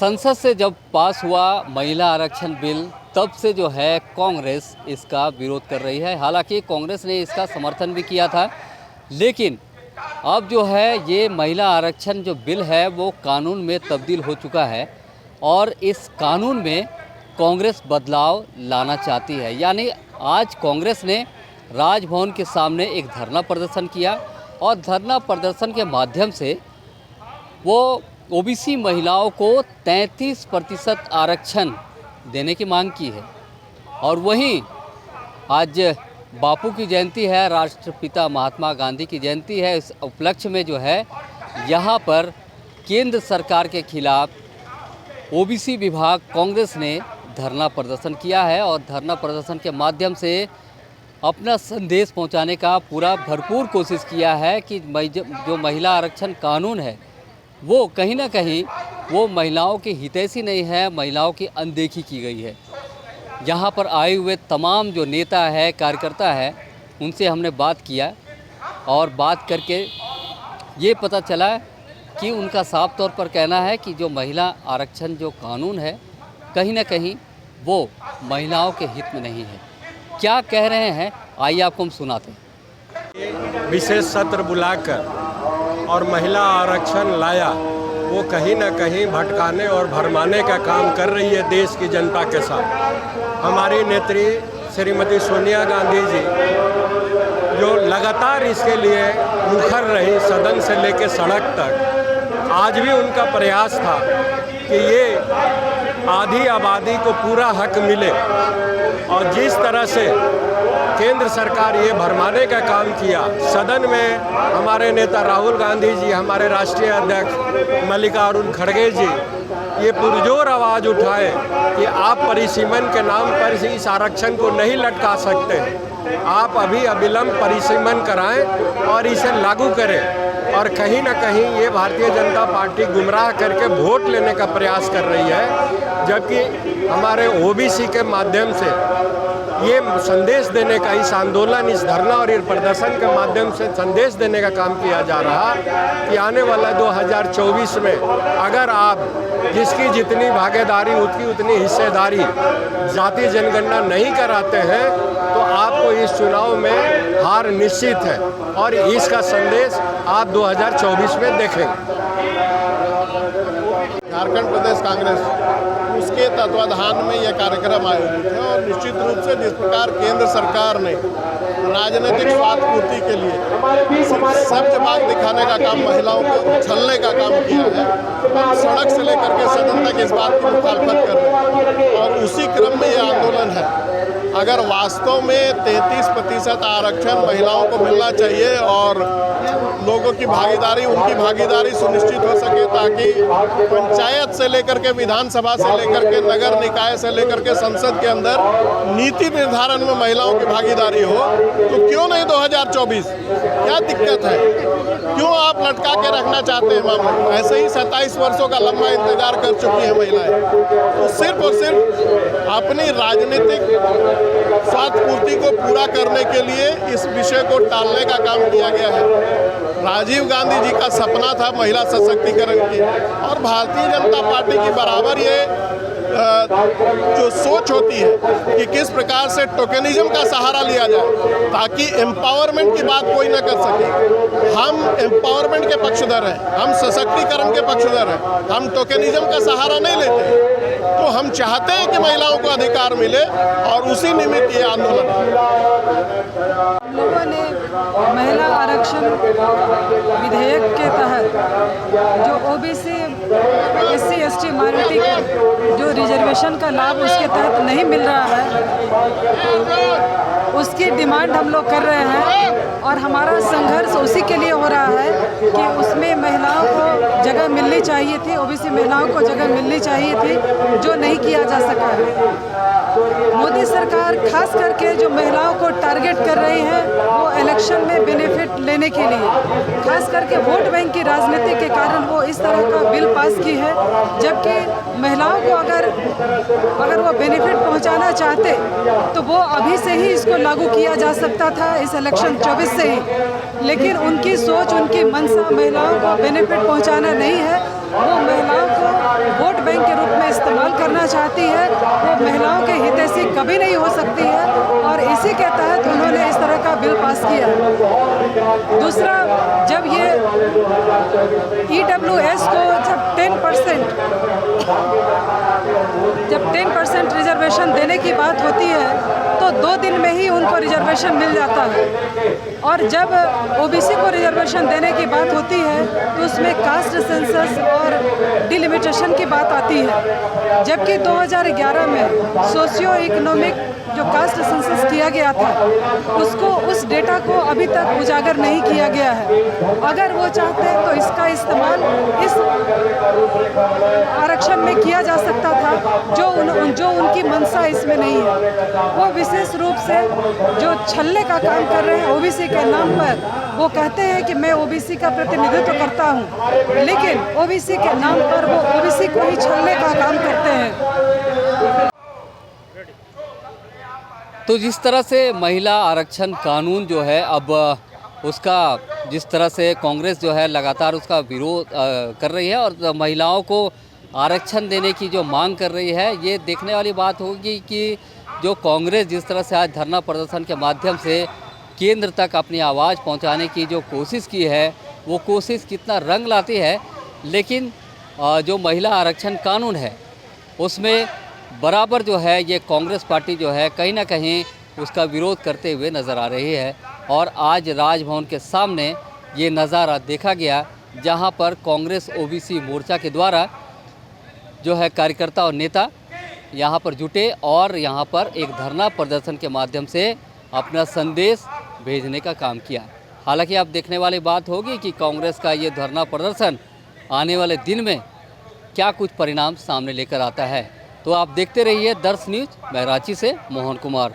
संसद से जब पास हुआ महिला आरक्षण बिल तब से जो है कांग्रेस इसका विरोध कर रही है। हालांकि कांग्रेस ने इसका समर्थन भी किया था, लेकिन अब जो है ये महिला आरक्षण जो बिल है वो कानून में तब्दील हो चुका है और इस कानून में कांग्रेस बदलाव लाना चाहती है। यानी आज कांग्रेस ने राजभवन के सामने एक धरना प्रदर्शन किया और धरना प्रदर्शन के माध्यम से वो ओबीसी महिलाओं को 33% आरक्षण देने की मांग की है। और वहीं आज बापू की जयंती है, राष्ट्रपिता महात्मा गांधी की जयंती है। इस उपलक्ष्य में जो है यहाँ पर केंद्र सरकार के खिलाफ ओबीसी विभाग कांग्रेस ने धरना प्रदर्शन किया है और धरना प्रदर्शन के माध्यम से अपना संदेश पहुंचाने का पूरा भरपूर कोशिश किया है कि जो महिला आरक्षण कानून है वो कहीं ना कहीं वो महिलाओं की हितैषी नहीं है, महिलाओं की अनदेखी की गई है। यहाँ पर आए हुए तमाम जो नेता है, कार्यकर्ता है, उनसे हमने बात किया और बात करके ये पता चला कि उनका साफ तौर पर कहना है कि जो महिला आरक्षण जो कानून है कहीं ना कहीं वो महिलाओं के हित में नहीं है। क्या कह रहे हैं आइए आपको हम सुनाते हैं। विशेष सत्र बुलाकर और महिला आरक्षण लाया, वो कहीं न कहीं भटकाने और भरमाने का काम कर रही है देश की जनता के साथ। हमारी नेत्री श्रीमती सोनिया गांधी जी जो लगातार इसके लिए मुखर रही सदन से लेकर सड़क तक, आज भी उनका प्रयास था कि ये आधी आबादी को पूरा हक मिले। और जिस तरह से केंद्र सरकार ये भरमाने का काम किया, सदन में हमारे नेता राहुल गांधी जी, हमारे राष्ट्रीय अध्यक्ष मल्लिकार्जुन खड़गे जी ये पुरजोर आवाज़ उठाए कि आप परिसीमन के नाम पर इस आरक्षण को नहीं लटका सकते, आप अभी अविलंब परिसीमन कराएं और इसे लागू करें। और कहीं ना कहीं ये भारतीय जनता पार्टी गुमराह करके वोट लेने का प्रयास कर रही है, जबकि हमारे ओबीसी के माध्यम से ये संदेश देने का, इस आंदोलन, इस धरना और इस प्रदर्शन के माध्यम से संदेश देने का काम किया जा रहा कि आने वाला 2024 में अगर आप जिसकी जितनी भागीदारी उसकी उतनी हिस्सेदारी जाति जनगणना नहीं कराते हैं तो आपको इस चुनाव में हार निश्चित है और इसका संदेश आप 2024 में देखेंगे। झारखंड प्रदेश कांग्रेस उसके तत्वाधान में यह कार्यक्रम आयोजित है और निश्चित रूप से जिस प्रकार केंद्र सरकार ने राजनीतिक स्वार्थ पूर्ति के लिए सब्ज बाग दिखाने का काम, महिलाओं को छलने का काम किया है, सड़क से लेकर के सदन तक इस बात की मुखालफत कर रहे हैं और उसी क्रम में यह आंदोलन है। अगर वास्तव में 33% आरक्षण महिलाओं को मिलना चाहिए और लोगों की भागीदारी, उनकी भागीदारी सुनिश्चित हो सके ताकि पंचायत से लेकर के विधानसभा से लेकर के नगर निकाय से लेकर के संसद के अंदर नीति निर्धारण में महिलाओं की भागीदारी हो, तो क्यों नहीं 2024? क्या दिक्कत है? क्यों आप लटका के रखना चाहते हैं मामले? ऐसे ही 27 वर्षों का लंबा इंतजार कर चुकी है महिलाएं, तो सिर्फ और सिर्फ अपनी राजनीतिक स्वार्थ पूर्ति को पूरा करने के लिए इस विषय को टालने का काम किया गया है। राजीव गांधी जी का सपना था महिला सशक्तिकरण की और भारतीय जनता पार्टी की बराबर ये जो सोच होती है कि किस प्रकार से टोकनिज्म का सहारा लिया जाए ताकि एम्पावरमेंट की बात कोई न कर सके। हम एम्पावरमेंट के पक्षधर हैं, हम सशक्तिकरण के पक्षधर हैं, हम टोकनिज्म का सहारा नहीं लेते। तो हम चाहते हैं कि महिलाओं को अधिकार मिले और उसी निमित्त ये आंदोलन है। लोगों ने महिला आरक्षण विधेयक के तहत जो ओबीसी, एससी, एसटी माइनॉरिटी को जो रिजर्वेशन का लाभ उसके तहत नहीं मिल रहा है, उसकी डिमांड हम लोग कर रहे हैं और हमारा संघर्ष उसी के लिए हो रहा है कि उसमें महिलाओं को जगह मिलनी चाहिए थी, ओबीसी महिलाओं को जगह मिलनी चाहिए थी, जो नहीं किया जा सका है। मोदी सरकार खास करके जो महिलाओं को टारगेट कर रही है वो इलेक्शन में बेनिफिट लेने के लिए, खास करके वोट बैंक की राजनीति के कारण वो इस तरह का बिल पास की है। जबकि महिलाओं को अगर वो बेनिफिट पहुंचाना चाहते तो वो अभी से ही इसको लागू किया जा सकता था, इस इलेक्शन 24 से ही। लेकिन उनकी सोच, उनकी मंशा महिलाओं को बेनिफिट पहुंचाना नहीं है, वो महिलाओं को वोट बैंक के करना चाहती है वो महिलाओं के हितैषी कभी नहीं हो सकती है, और इसी के तहत उन्होंने इस तरह का बिल पास किया है। दूसरा, जब ये EWS को जब 10% रिजर्वेशन देने की बात होती है तो 2 दिन में ही उनको रिजर्वेशन मिल जाता है, और जब OBC को रिजर्वेशन देने की बात होती है तो उसमें कास्ट सेंसस और डिलिमिटेशन की बात आती है। जबकि 2011 में सोशियो इकोनॉमिक जो कास्ट सेंसस किया गया था उसको, उस डेटा को अभी तक उजागर नहीं किया गया है। अगर वो चाहते हैं तो इसका इस्तेमाल इस आरक्षण में किया जा सकता था, जो उनकी मंशा इसमें नहीं है। वो विशेष रूप से जो छलने का काम कर रहे हैं OBC के नाम पर, वो कहते हैं कि मैं OBC का प्रतिनिधित्व करता हूँ, लेकिन OBC के नाम पर वो OBC को ही छलने का काम करते हैं। तो जिस तरह से महिला आरक्षण कानून जो है, अब उसका जिस तरह से कांग्रेस जो है लगातार उसका विरोध कर रही है और महिलाओं को आरक्षण देने की जो मांग कर रही है, ये देखने वाली बात होगी कि जो कांग्रेस जिस तरह से आज धरना प्रदर्शन के माध्यम से केंद्र तक अपनी आवाज़ पहुंचाने की जो कोशिश की है, वो कोशिश कितना रंग लाती है। लेकिन जो महिला आरक्षण कानून है उसमें बराबर जो है ये कांग्रेस पार्टी जो है कहीं ना कहीं उसका विरोध करते हुए नज़र आ रही है। और आज राजभवन के सामने ये नज़ारा देखा गया, जहां पर कांग्रेस OBC मोर्चा के द्वारा जो है कार्यकर्ता और नेता यहां पर जुटे और यहां पर एक धरना प्रदर्शन के माध्यम से अपना संदेश भेजने का काम किया। हालांकि अब देखने वाली बात होगी कि कांग्रेस का ये धरना प्रदर्शन आने वाले दिन में क्या कुछ परिणाम सामने लेकर आता है। तो आप देखते रहिए दर्श न्यूज़। मैं रांची से मोहन कुमार।